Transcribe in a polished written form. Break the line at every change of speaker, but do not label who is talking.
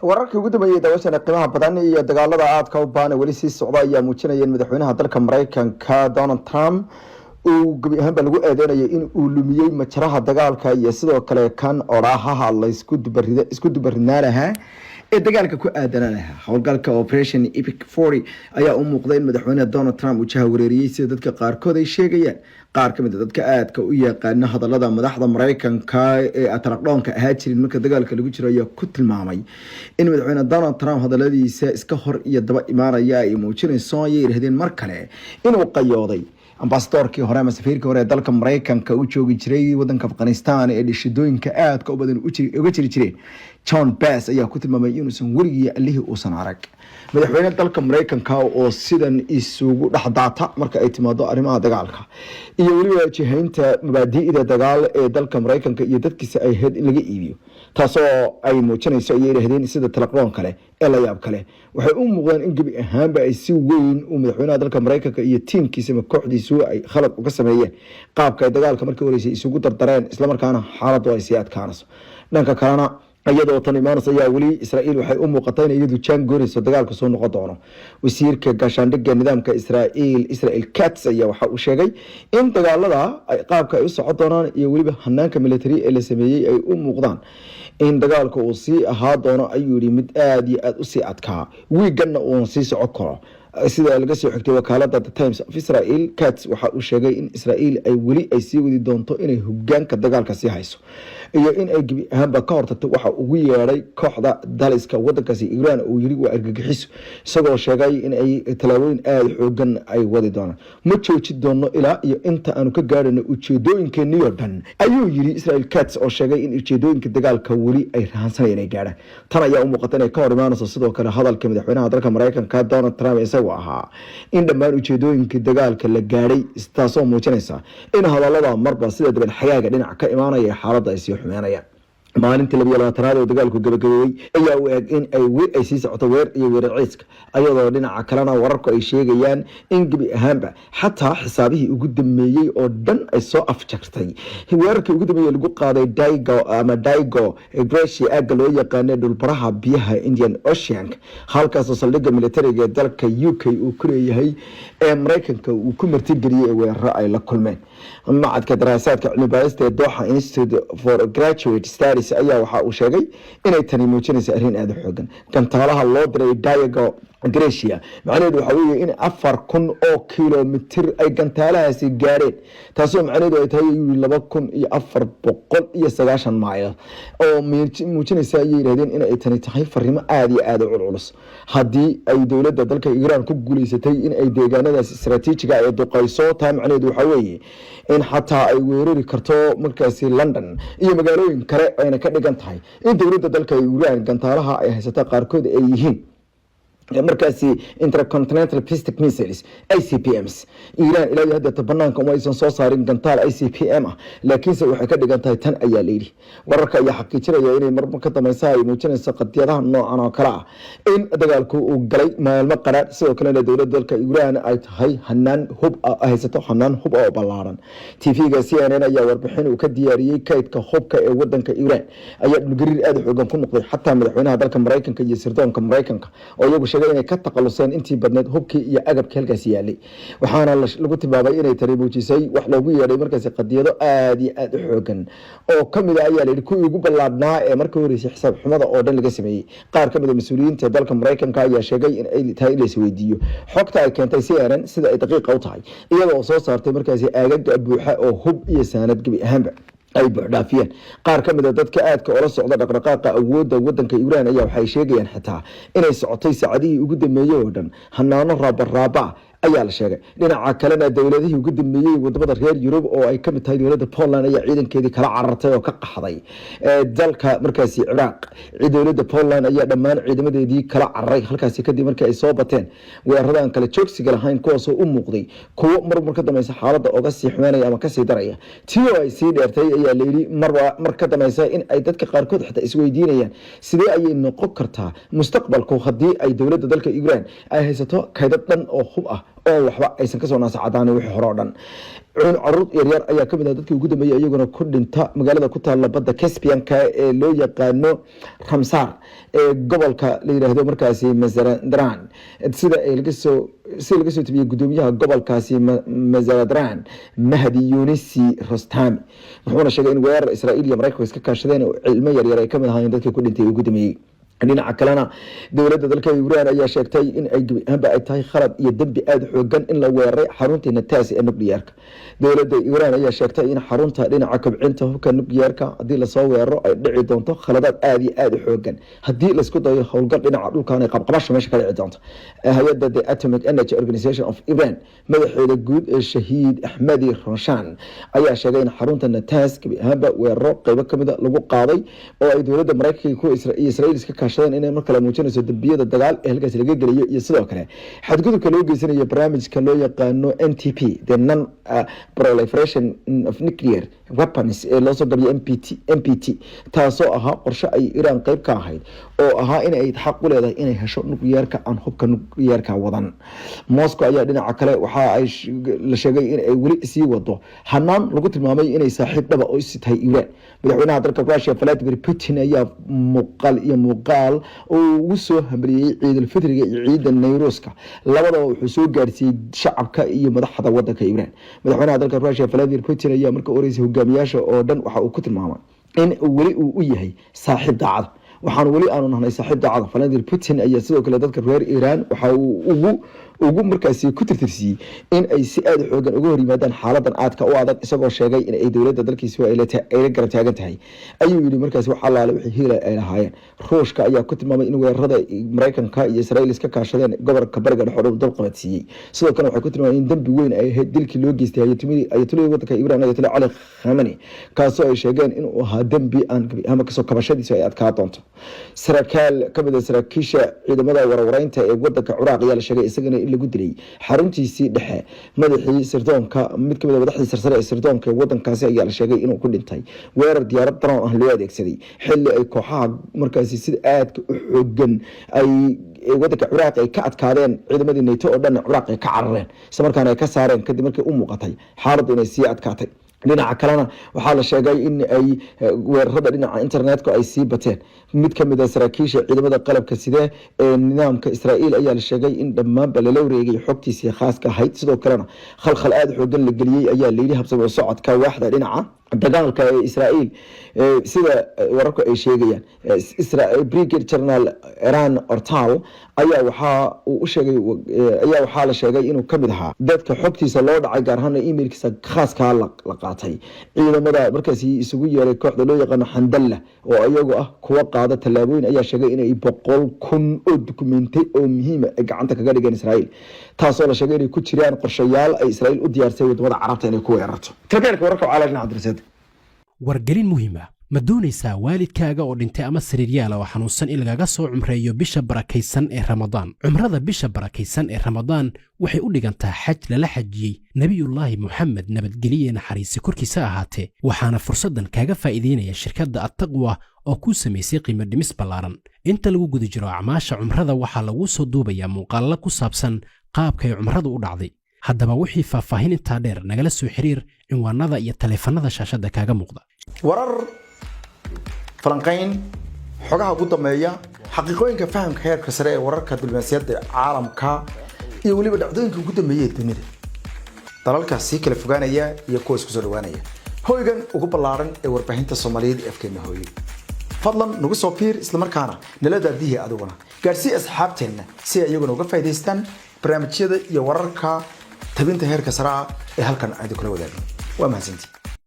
wararkii ugu dambeeyay daawashada qiimaha badan iyo dagaalada aadka u baahan weli sii socda ayaa muujinaya in madaxweynaha dalka Mareykanka Donald Trump uu gabi ahaanba lagu eedeynayay in uu lumiyay majraha dagaalka iyo sidoo kale kan orahaha la isku dubarinaanaha ee dagaalka ku aadananaha howlgalka Operation Epic 40 ayaa u muuqday in madaxweynaha Donald Trump uu jahawareeriyay sida dadka qaarkood ay sheegayaan qaar ka mid ah dadka aadka u yaqaan hadallada madaxda Mareykanka ee ataraqdoonka ahaa jirin marka dagaalka lagu jiro ayaa ku tilmaamay in madaxweynaha Donald Trump hadalladiisa iska hor iyo daba imaanaya ay muujinayso ay yiraahdeen mar kale inuu qayooday ambasadorkii hore ama safiirkii hore ee dalka Mareykanka uu joogi jiray wadanka Afghanistan ee dhishidooyinka aadka u badan uga jiri jireen John Bass ayaa ku tilmaamay inuusan warigii allihii uusan arag madaxweynaha dalka Mareykanka oo sidan isugu dhaxdaata marka ay timaado arrimaha dagaalka iyo waliba jihaynta mabaadi'da dagaal ee dalka Mareykanka iyo dadkiisa ay had in laga iibiyo taasoo ay muujinayso ay yiraahdeen sida talaqoon kale ee la yaab kale waxay u muuqdaan in gabi ahaanba ay si weyn u madaxweynaha dalka Mareykanka iyo tiimkiisa ama kooxdiisu ay khalad uga sameeyeen qaabka ay dagaalka markii horeysay isugu dardareen isla markaana xaaladdu ay sii adkaanayso dhanka kalena iyadoo tan imaanaysa ayaa weli Israa'iil waxay u muuqatay in iyadu jaan goorayso dagaalka soo noqon doono wasiirka gaashaandhigga nidaamka Israel Katz ayaa waxa uu sheegay in dagaalada ay qaabka ay u socon doonaan iyo waliba hanaanka military ee la sameeyay ay u muuqdaan in dagaalka uu sii ahaa doono ayuu yiri mid aad iyo aad u sii adkaa wiiganna uu sii socon karo sida laga soo xigtay wakaaladda The Times of Israel Katz waxa uu sheegay in Israa'iil ay weli ay sii wadi doonto inay hoggaanka dagaalka sii hayso iyo in ay gabi ahaanba ka hortagto waxa ugu yeeray kooxda daliska wadankaasi Iran oo yiri waa argagixiso isagoo sheegay in ay talaabooyin aad xoogan ay wadi doonaan ma joojin doono ilaa iyo inta aanu ka gaarino ujeedooyinkeennii oo dhan ayuu yiri Israel Katz oo sheegay in ujeedooyinka dagaalka weli ay rahansanayeen ay gaaraan tan ayaa u muuqata inay ka hor imaanayso sidoo kale hadalka madaxweynaha dalka Mareykanka Donald Trump isagoo ahaa in dhammaan ujeedooyinka dagaalka la gaaray taasoo muujinaysa in hadallada marba sida dibad xagaaga dhinac ka imaanaya xaaladda ay sii xumeynayaan maalintii 22aad oo dagaalku gabagabeeyay ayaa u eeg in ay sii socoto weer iyo weerarciiska ayadoo dhinaca kalena wararku ay sheegayaan in gabi ahaanba xataa xisaabihii ugu dambeeyay oo dhan ay soo afjartay weerarkii ugu dambeeyay lagu qaaday Daigo Gracia aga loo yaqaan dhulbaraha biyaha Indian Ocean halkaas oo saldhigga militariga ee dalka UK uu ku leeyahay ee Mareykanka uu ku martigeliyay weerar ay la kulmeen macadka daraasaadka cilmi baarista ee Doha Institute for Graduate Studies ayaa waxa uu sheegay inay tani muujinayso arrin aad u xooggan gantaalaha loo diray Daigo Gracia macnaheedu waxa weeye in 4,000 oo kiiloomitir ay gantaalahaasi gaareen taasoo macnaheedu ay tahay 2,490 mayl oo muujinaysa ay yiraahdeen in ay tani tahay fariimo aad iyo aad u culus haddii ay dawladda dalka Iran ku guuleysatay in ay deegaanadaas istiraatiijiga ay duqayso taa macnaheedu waxa weeye in xataa ay weerari karto markaasi London iyo magaalooyin kale ayna ka dhigan tahay in dawladda dalka Iran gantaalaha ay haysato qaarkood ay yihiin markaasi intercontinental ballistic missiles ICBMs Iran ilaa hadda banaanka uma aysan soo saarin gantaal ICBM ah laakiinse waxay ka dhigan tahay tan ayaa leeyahay wararka ayaa xaqiijinaya inay marba ka dameysaa ay muujinayso qadiyadaha noocan oo kala ah in dagaalku uu galay maalmo qaraar sidoo kale dawladda dalka Iran ay tahay hanaan hub haysato hanaan hub oo ballaaran TV-ga CNN ayaa warbixin uu ka diyaariyay kaydka hubka ee wadanka Iran ayaa dhulgariir aad u xoogan ku noqday xataa madaxweynaha dalka Mareykanka iyo sirdoonka Mareykanka oo iyagu inay ka taqaluseen intii badneed hubkii iyo agabkii halkaas yaalay waxaana lagu tilmaamay inay tani muujisay wax loogu yeeray markaasi qadiyado aad iyo aad u xoogan oo kamid ah ayaa leeyahay kuwii ugu ballaadnaa ee markii horeysay xisaab xumada oo dhan laga sameeyay qaar kamid ah mas'uuliyiinta dalka Mareykanka ayaa sheegay in ay tahay in la isweydiiyo xogta ay keentay CNN sida ay daqiiq u tahay iyadoo soo saartay markaasi aagaga buuxa oo hub iyo saanad gabi ahaanba ay buuxdaafiyeen qaar kamid ah dadka aadka oo la socda dhaqdhaqaaqa awoodda wadanka Iran ayaa waxay sheegayaan xitaa inay socotay saacadihii ugu dambeeyay oo dhan hanaano raaba ayaa la sheegay dhinaca kalena dawladihii ugu dambeeyay wadamada reer Yurub oo ay kamid tahay dawladda Poland ayaa ciidankeedii kala carartay oo ka qaxday dalka markaasi Iraq dawladda Poland ayaa dhammaan ciidamadeedii kala cararay halkaasi kadib markii ay soo bateen weeraradan kala joogsiga lahayn kuwaas oo u muuqday kuwo marmar ka dameysa xaaladda uga sii xumeynaya ama ka sii daraya tii ay sii dheertay ayaa leeyahay mar ka dameysa in ay dadka qaarkood xitaa isweydiinayaan sidee ay noqon kartaa mustaqbalku haddii ay dawladda dalka Iran ay haysato kaydad dhan oo hub ah oo waxba aysan kasoo naasacadaan wixii hore oo dhan caruur yaryar ayaa kamid ah dadkii ugu dambeeyay iyaguna ku dhinta magaalada ku taala badda Caspian-ka ee loo yaqaano Ramsar ee gobolka la yiraahdo markaasi Mazandaran sida ay laga soo tabiyay gudoomiyaha gobolkaasi Mazandaran Mahdi Yunisi Rostami wuxuuna sheegay in weerar Israa'iil iyo Mareykanku iska kaashadeen oo cilmo yaryar ay kamid ahaayeen dadkii ku dhintay ugu dambeeyay dhinaca kalena dawladda dalka Iran ayaa sheegtay in ay tahay khalad iyo dambi aad xoogan in la weeraray xarunta Natanz ee nukliyeerka dawladda Iran ayaa sheegtay in xarunta dhinaca kabcinta hubka nukliyeerka hadii la soo weeraro ay dhici doonto khaladaad aad iyo aad xoogan hadii la isku dayo howlgal dhinaca dhulka ay qabqabasho meesha ka dhici doonto hay'adda The Atomic Energy Organization of Iran madaxeeda guud ee Shahiid Ahmadi Roshan ayaa sheegay in xarunta Natanz haba weeraro qayb kamid ah lagu qaaday oo ay dawladda Mareykanka iyo Israa'iil iska inay mar kale muujinayso dambiyada dagaal ee halkaas laga geliyo iyo sidoo kale xadgudubka loo geysanayo barnaamijka loo yaqaano NTP the non proliferation of nuclear weapons ee loo soo gabiyo NPT taasoo ahaa qorshe ay Iran qayb ka ahayd oo ahaa in ay xaq u leedahay inay hesho nukliyeerka aan hubka nukliyeerka wadan Moscow ayaa dhinaca kale waxa ay la sheegay in ay wali sii wado hanaan lagu tilmaamay inay saaxiib dhaba oo is tahay Iran madaxweynaha dalka Russia Vladimir Putin ayaa muuqaal oo soo hambaliyay ciidul fitriga iyo ciidan Nayruuska labadaba wuxuu soo gaarsiiyay shacabka iyo madaxda wadanka Iran madaxweynaha dalka Russia Vladimir Putin ayaa markii horeysay hogaamiyaasha oo dhan waxa uu ku tilmaamay in wali uu u yahay saaxiib daacad waxaan wali aanu nahay saaxiib daacad Vladimir Putin ayaa sidoo kale dadka reer Iran waxa uu ugu markaasi ku tirtirsiyay in ay si aad xoogan uga hor yimaadaan xaaladan aadka u adag isagoo sheegay in ay dawladda dalkiisa ay la garab taagan tahay ayuu yiri markaasi waxa la wixii hiilay ay lahaayeen Ruushka ayaa ku tilmaamay in weerarada Mareykanka iyo Israa'iil iska kaashadeen gobolka bariga dhexe dal qabadsiiyay sidoo kale waxay ku tilmaameen in dambi weyn ay ahayd dilkii loo geystay ayatollah wadanka Iran ayatollah Ali Khamenei kaasoo ay sheegeen in uu ahaa dambi aan ama kasoo kabashadiisa ay adkaa doonto saraakiil kamid ah saraakiisha ciidamada warwareynta ee wadanka Ciraaq ayaa la sheegay isagana lagu dilay xaruntiisii dhexe madaxii sirdoonka mid kamid ah madaxdii sarsare ee sirdoonka wadankaasi ayaa la sheegay inuu ku dhintay weerar diyaarad drone ah loo adeegsaday xilli ay kooxaha markaasi sida aad u xoogan ay wadanka Ciraaq ay ka adkaadeen ciidamadii NATO oo dhan Ciraaq ay ka carareen isla markaana ay ka saareen kadib markii u muuqatay xaaladdu inay sii adkaatay dhinaca kalena waxaa la sheegay in ay weerarada dhinaca internetka ay sii bateen mid kamid ah saraakiisha ciidamada qalabka sida ee nidaamka Israa'iil ayaa la sheegay in dhammaan la wareegay xogtiisa khaaska ahayd sidoo kalena khalkhal aad xoogan la galiyay ayaa leeyahay habsami u socodka waaxda dhinaca dagaalka ee Israa'iil sida wararku ay sheegayaan Israa'iil Brigadier General Eran Ortal ayaa waxa la sheegay inuu kamid ahaa dadka xogtiisa loo dhacay gaar ahaan emailkiisa khaaska la qaatay ciidamada markaasi isugu yeeray kooxda loo yaqaan Handalla oo ayagu ah kuwa qaada talaabooyin ayaa sheegay in ay 100,000 oo dukumeenti oo muhiim ah gacanta kaga dhigeen Israa'iil taasoo la sheegay inay ku jiraan qorshayaal ay Israa'iil u diyaarsay wadamada Carabta inay ku weerarto tabeelka wararka caalamka Cabdirasad
wargelin muhiim ah ma doonaysaa waalidkaaga oo dhintay ama sariiryaal oo xanuunsan in lagaga soo cumreeyo bisha barakaysan ee Ramadaan cumrada bisha barakaysan ee Ramadaan waxay u dhigantaa xaj lala xajiyay nabiyullaahi Muhammad nabadgeliye naxariisi korkiisa ahaatee waxaana fursadan kaaga faa'iideynaya shirkadda At-Taqwa oo ku sameysay qiimo dhimis ballaaran inta lagu guda jiro acmaasha cumrada waxaa lagu soo duubayaa muuqaallo ku saabsan qaabka ay cumradu u dhacday haddaba wixii faahfaahin intaa dheer nagala soo xiriir cinwaanada iyo taleefanada shaashada kaaga muuqda
warar falanqayn xogaha ugu dambeeya xaqiiqooyinka fahamka heerka sare ee wararka diblomaasiyadda caalamka iyo waliba dhacdooyinka ugu dambeeyay dunida dalalkaas si kala fogaanaya iyo kuwa isku soo dhawaanaya hoygan ugu ballaaran ee warbaahinta Soomaaliyeed ee afkeena hooyo fadlan nagu soo fiir isla markaana nala daadihi adiguna gaarsii asxaabteena si ay iyaguna uga faa'iideystaan barnaamijyada iyo wararka tabinta heerka sare ee halkan aad kula wadaagno waa mahadsantihiin